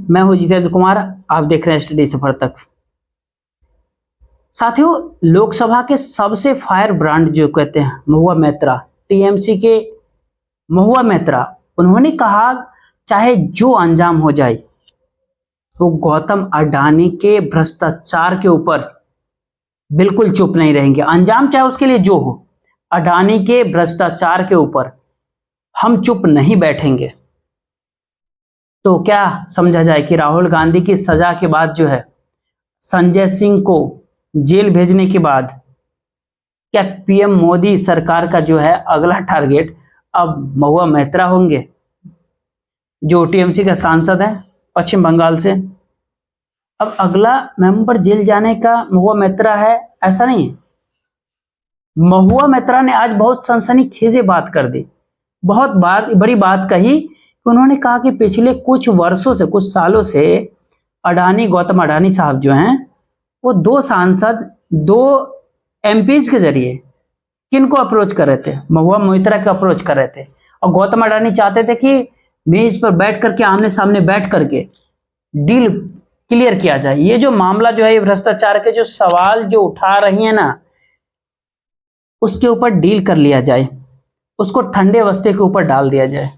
मैं हूं जितेंद्र कुमार, आप देख रहे हैं स्टडी सफर तक। साथियों, लोकसभा के सबसे फायर ब्रांड जो कहते हैं महुआ मोइत्रा, टीएमसी के महुआ मोइत्रा, उन्होंने कहा चाहे जो अंजाम हो जाए वो गौतम अडानी के भ्रष्टाचार के ऊपर बिल्कुल चुप नहीं रहेंगे। अंजाम चाहे उसके लिए जो हो, अडानी के भ्रष्टाचार के ऊपर हम चुप नहीं बैठेंगे। तो क्या समझा जाए कि राहुल गांधी की सजा के बाद जो है संजय सिंह को जेल भेजने के बाद क्या पीएम मोदी सरकार का जो है अगला टारगेट अब महुआ मोइत्रा होंगे, जो टीएमसी का सांसद है पश्चिम बंगाल से। अब अगला मेंबर जेल जाने का महुआ मोइत्रा है, ऐसा नहीं है। महुआ मोइत्रा ने आज बहुत सनसनीखेज बात कर दी, बहुत बड़ी बात कही। उन्होंने कहा कि पिछले कुछ वर्षों से, कुछ सालों से गौतम अडानी साहब जो हैं वो दो सांसद, दो एमपीज के जरिए किनको अप्रोच कर रहे थे, महुआ मोइत्रा को अप्रोच कर रहे थे। और गौतम अडानी चाहते थे कि मेज पर बैठ करके, आमने सामने बैठ करके डील क्लियर किया जाए। ये जो मामला जो है, ये भ्रष्टाचार के जो सवाल जो उठा रही है ना, उसके ऊपर डील कर लिया जाए, उसको ठंडे वस्ते के ऊपर डाल दिया जाए,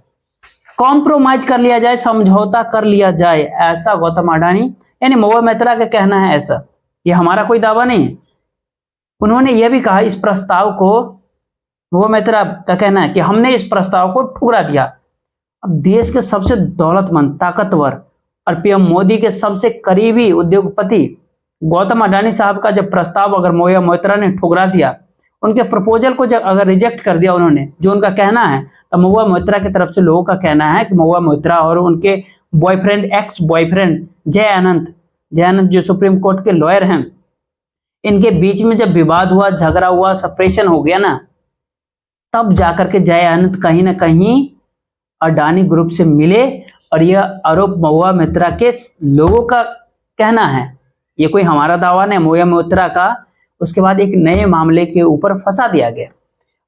कॉम्प्रोमाइज कर लिया जाए, समझौता कर लिया जाए, ऐसा गौतम अडानी यानी महुआ मोइत्रा का कहना है। ऐसा, ये हमारा कोई दावा नहीं है। उन्होंने यह भी कहा, इस प्रस्ताव को, महुआ मोइत्रा का कहना है कि हमने इस प्रस्ताव को ठुकरा दिया। अब देश के सबसे दौलतमंद, ताकतवर और पीएम मोदी के सबसे करीबी उद्योगपति गौतम अडानी साहब का जब प्रस्ताव अगर महुआ मोइत्रा ने ठुकरा दिया, उनके प्रपोजल को जब अगर रिजेक्ट कर दिया उन्होंने, जो उनका कहना है, तो महुआ मोइत्रा की तरफ से लोगों का कहना है कि महुआ मोइत्रा और उनके बॉयफ्रेंड, एक्स बॉयफ्रेंड जय अनंत जो सुप्रीम कोर्ट के लॉयर हैं, इनके बीच में जब विवाद हुआ, झगड़ा हुआ, सेपरेशन हो गया ना, तब जाकर के जय अनंत कहीं ना कहीं अडानी ग्रुप से मिले। और यह आरोप महुआ मोइत्रा के लोगों का कहना है, ये कोई हमारा दावा नहीं, महुआ मोइत्रा का। उसके बाद एक नए मामले के ऊपर फंसा दिया गया,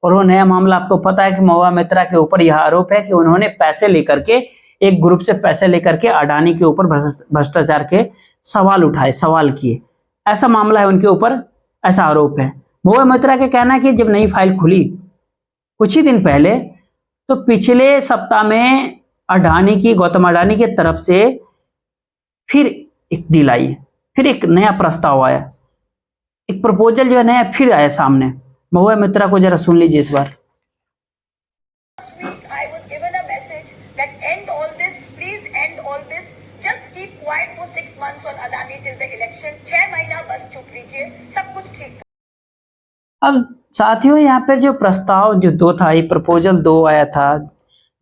और वो नया मामला आपको पता है कि महुआ मोइत्रा के ऊपर यह आरोप है कि उन्होंने पैसे लेकर के, एक ग्रुप से पैसे लेकर के अडानी के ऊपर भ्रष्टाचार के सवाल उठाए, सवाल किए, ऐसा मामला है उनके ऊपर, ऐसा आरोप है। महुआ मोइत्रा का कहना है कि जब नई फाइल खुली कुछ ही दिन पहले, तो पिछले सप्ताह में गौतम अडानी की तरफ से फिर एक डील आई, फिर एक नया प्रस्ताव आया, एक प्रपोजल जो है नया फिर आया सामने। महुआ मोइत्रा को जरा सुन लीजिए इस बार। I was given a message that end all this, please end all this, just keep quiet for 6 months on Adani till the election. 6 महीना बस चुप लीजिए, सब कुछ ठीक था। अब साथियों, यहाँ पे जो प्रस्ताव जो दो था, ये प्रपोजल 2 आया था,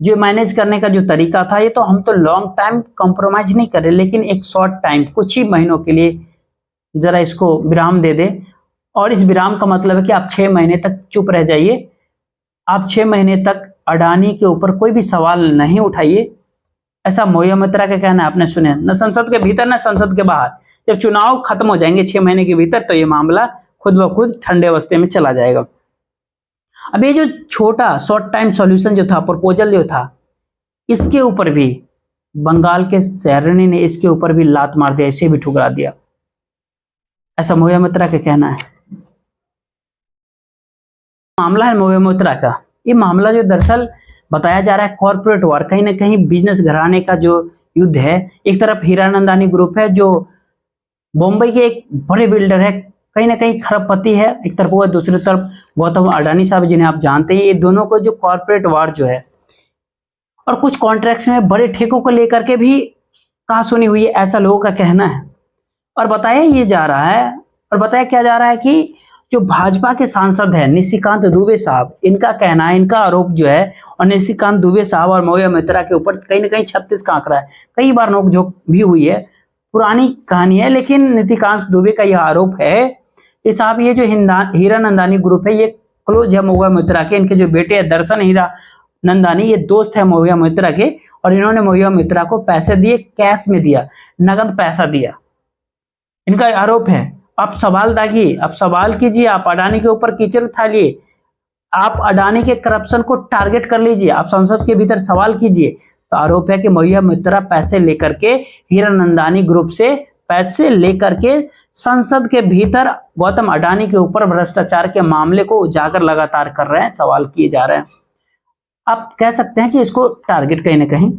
जो मैनेज करने का जो तरीका था, ये तो हम तो लॉन्ग टाइम कॉम्प्रोमाइज नहीं कर रहे, लेकिन एक शॉर्ट टाइम, कुछ ही महीनों के लिए जरा इसको विराम दे दे। और इस विराम का मतलब है कि आप 6 महीने तक चुप रह जाइए, आप 6 महीने तक अडानी के ऊपर कोई भी सवाल नहीं उठाइए, ऐसा महुआ मोइत्रा का कहना है। आपने सुने, न संसद के भीतर न संसद के बाहर, जब चुनाव खत्म हो जाएंगे 6 महीने के भीतर, तो ये मामला खुद ब खुद ठंडे अवस्थे में चला जाएगा। अब ये जो छोटा शॉर्ट टाइम सॉल्यूशन जो था, प्रपोजल जो था, इसके ऊपर भी बंगाल के शेरनी ने इसके ऊपर भी लात मार दिया, इसे भी ठुकरा दिया, ऐसा महुआ मोइत्रा का कहना है। मामला है महुआ मोइत्रा का, ये मामला जो दरअसल बताया जा रहा है कॉर्पोरेट वार, कहीं ना कहीं बिजनेस घराने का जो युद्ध है। एक तरफ हीरानंदानी ग्रुप है जो बॉम्बे के एक बड़े बिल्डर है, कहीं ना कहीं खरबपति है, एक तरफ वो, दूसरी तरफ गौतम अडानी साहब जिन्हें आप जानते हैं। ये दोनों को जो कॉर्पोरेट वार जो है, और कुछ कॉन्ट्रैक्ट्स में बड़े ठेकों को लेकर के भी कहा सुनी हुई है, ऐसा लोगों का कहना है। और बताया ये जा रहा है, और बताया क्या जा रहा है कि जो भाजपा के सांसद हैं निशिकांत दुबे साहब, इनका कहना है, इनका आरोप जो है, और निशिकांत दुबे साहब और महुआ मोइत्रा के ऊपर कहीं ना कहीं 36 का आंकड़ा है, कई बार नोकझोंक भी हुई है, पुरानी कहानी है, लेकिन निशिकांत दुबे का यह आरोप है कि साहब ये जो हीरानंदानी ग्रुप है, ये क्लोज है महुआ मोइत्रा के। इनके जो बेटे है दर्शन हीरानंदानी, ये दोस्त है महुआ मोइत्रा के, और इन्होंने महुआ मोइत्रा को पैसे दिए, कैश में दिया, नगद पैसा दिया, इनका आरोप है। आप सवाल दागिए, आप सवाल कीजिए, आप अडानी के ऊपर कीचड़ उठाइए, आप अडानी के करप्शन को टारगेट कर लीजिए, आप संसद के भीतर सवाल कीजिए, तो आरोप है कि महुआ मोइत्रा पैसे लेकर के हीरानंदानी ग्रुप से पैसे लेकर के संसद के भीतर गौतम अडानी के ऊपर भ्रष्टाचार के मामले को उजागर लगातार कर रहे हैं, सवाल किए जा रहे हैं। आप कह सकते हैं कि इसको टारगेट कहीं ना कहीं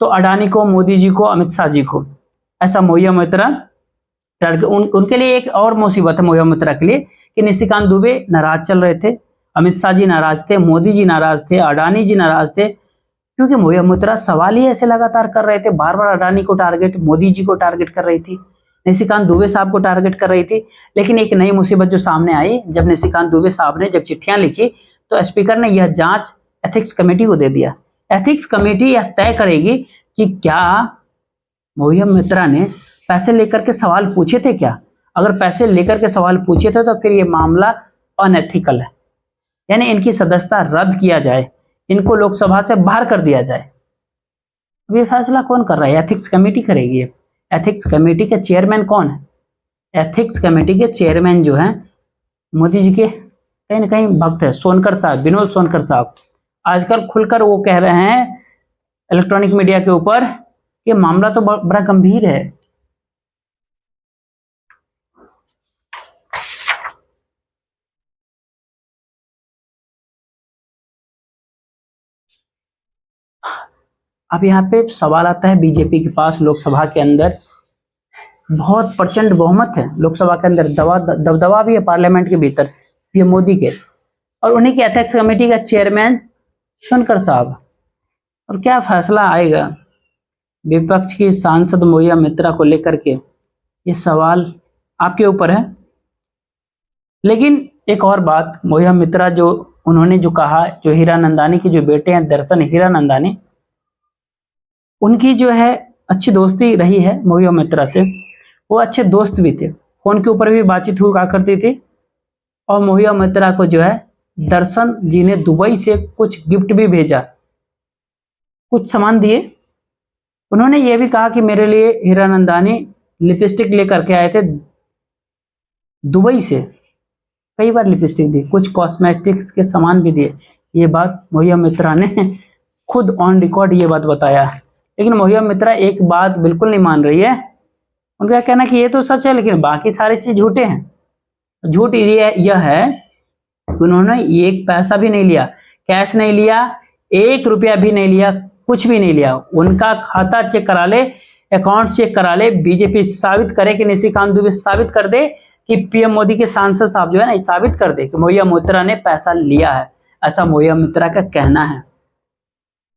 तो अडानी को, मोदी जी को, अमित शाह जी को, ऐसा महुआ मोइत्रा टारगेट। उनके लिए एक और मुसीबत है महुआ मोइत्रा के लिए कि निशिकांत दुबे नाराज चल रहे थे, अमित शाह जी नाराज थे, मोदी जी नाराज थे, अडानी जी नाराज थे, क्योंकि महुआ मोइत्रा सवाल ही ऐसे लगातार कर रहे थे, बार बार अडानी को टारगेट, मोदी जी को टारगेट कर रही थी, निशिकांत दुबे साहब को टारगेट कर रही थी। लेकिन एक नई मुसीबत जो सामने आई, जब निशिकांत दुबे साहब ने जब चिट्ठियां लिखी तो स्पीकर ने यह जांच एथिक्स कमेटी को दे दिया। एथिक्स कमेटी यह तय करेगी कि क्या महुआ मोइत्रा ने पैसे लेकर के सवाल पूछे थे क्या। अगर पैसे लेकर के सवाल पूछे थे तो फिर यह मामला अनएथिकल है, यानी इनकी सदस्यता रद्द किया जाए, इनको लोकसभा से बाहर कर दिया जाए। अब ये फैसला कौन कर रहा है? एथिक्स कमेटी करेगी। एथिक्स कमेटी के चेयरमैन कौन है? एथिक्स कमेटी के चेयरमैन जो हैं मोदी जी के कहीं ना कहीं भक्त है, सोनकर साहब, विनोद सोनकर साहब। आजकल खुलकर वो कह रहे हैं इलेक्ट्रॉनिक मीडिया के ऊपर कि मामला तो बड़ा गंभीर है। अब यहाँ पे सवाल आता है, बीजेपी के पास लोकसभा के अंदर बहुत प्रचंड बहुमत है, लोकसभा के अंदर दबदबा भी है पार्लियामेंट के भीतर पीएम मोदी के, और उन्हीं के एथिक्स कमेटी का चेयरमैन सोनकर साहब। और क्या फैसला आएगा विपक्ष की सांसद महुआ मोइत्रा को लेकर के, ये सवाल आपके ऊपर है। लेकिन एक और बात, महुआ मोइत्रा जो उन्होंने जो कहा, जो हीरानंदानी के जो बेटे हैं दर्शन हीरानंदानी, उनकी जो है अच्छी दोस्ती रही है महुआ मोइत्रा से, वो अच्छे दोस्त भी थे, फोन के ऊपर भी बातचीत हुआ करती थी। और महुआ मोइत्रा को जो है दर्शन जी ने दुबई से कुछ गिफ्ट भी भेजा, कुछ सामान दिए। उन्होंने ये भी कहा कि मेरे लिए हीरानंदानी लिपस्टिक लेकर के आए थे दुबई से, कई बार लिपस्टिक दी, कुछ कॉस्मेटिक्स के सामान भी दिए। ये बात महुआ मोइत्रा ने खुद ऑन रिकॉर्ड ये बात बताया। लेकिन महुआ मोइत्रा एक बात बिल्कुल नहीं मान रही है, उनका कहना कि ये तो सच है लेकिन बाकी सारी चीज झूठे हैं। झूठ यह है कि उन्होंने एक पैसा भी नहीं लिया, कैश नहीं लिया, 1 रुपया भी नहीं लिया, कुछ भी नहीं लिया। उनका खाता चेक करा ले, अकाउंट चेक करा ले, बीजेपी साबित करे कि निशिकांत दुबे साबित कर दे कि पीएम मोदी के सांसद साहब जो है ना साबित कर दे कि महुआ मोइत्रा ने पैसा लिया है। ऐसा महुआ मोइत्रा का कहना है।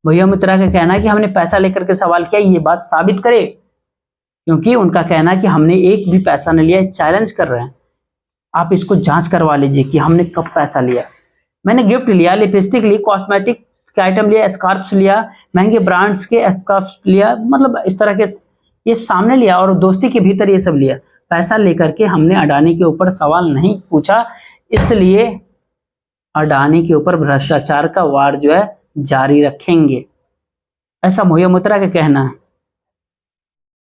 महुआ मोइत्रा का कहना है कि हमने पैसा लेकर के सवाल किया, ये बात साबित करे, क्योंकि उनका कहना है कि हमने एक भी पैसा नहीं लिया। चैलेंज कर रहे हैं, आप इसको जांच करवा लीजिए कि हमने कब पैसा लिया। मैंने गिफ्ट लिया, लिपस्टिक ली, कॉस्मेटिक के आइटम लिया, स्कार्फ्स लिया, महंगे ब्रांड्स के स्कार्फ्स लिया, मतलब इस तरह के ये सामने लिया और दोस्ती के भीतर ये सब लिया। पैसा लेकर के हमने अडानी के ऊपर सवाल नहीं पूछा, इसलिए अडानी के ऊपर भ्रष्टाचार का वार जो है जारी रखेंगे, ऐसा महुआ मोइत्रा का कहना है।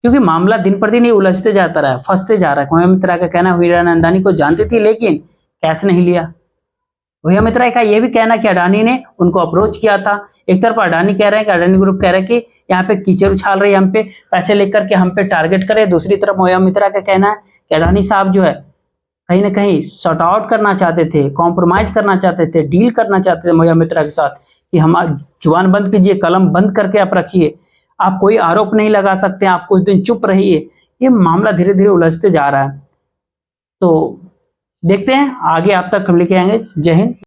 क्योंकि मामला दिन पर दिन ये उलझते जाता रहा है, फंसते जा रहा है। महुआ मोइत्रा का कहना हीरानंदानी को जानती थी लेकिन कैश नहीं लिया। महुआ मोइत्रा का ये भी कहना कि अडानी ने उनको अप्रोच किया था। एक तरफ अडानी कह रहे हैं कि अडानी ग्रुप कह रहे हैं कि यहाँ पे कीचड़ उछाल रही है, हम पे पैसे लेकर के हम पे टारगेट करे। दूसरी तरफ महुआ मोइत्रा का कहना है कि अडानी साहब जो है कहीं ना कहीं सॉर्ट आउट करना चाहते थे, कॉम्प्रोमाइज करना चाहते थे, डील करना चाहते थे महुआ मोइत्रा के साथ कि हमारा जुबान बंद कीजिए, कलम बंद करके आप रखिए, आप कोई आरोप नहीं लगा सकते, आप कुछ दिन चुप रहिए। ये मामला धीरे धीरे उलझते जा रहा है, तो देखते हैं आगे आप तक हम लेके आएंगे। जय हिंद।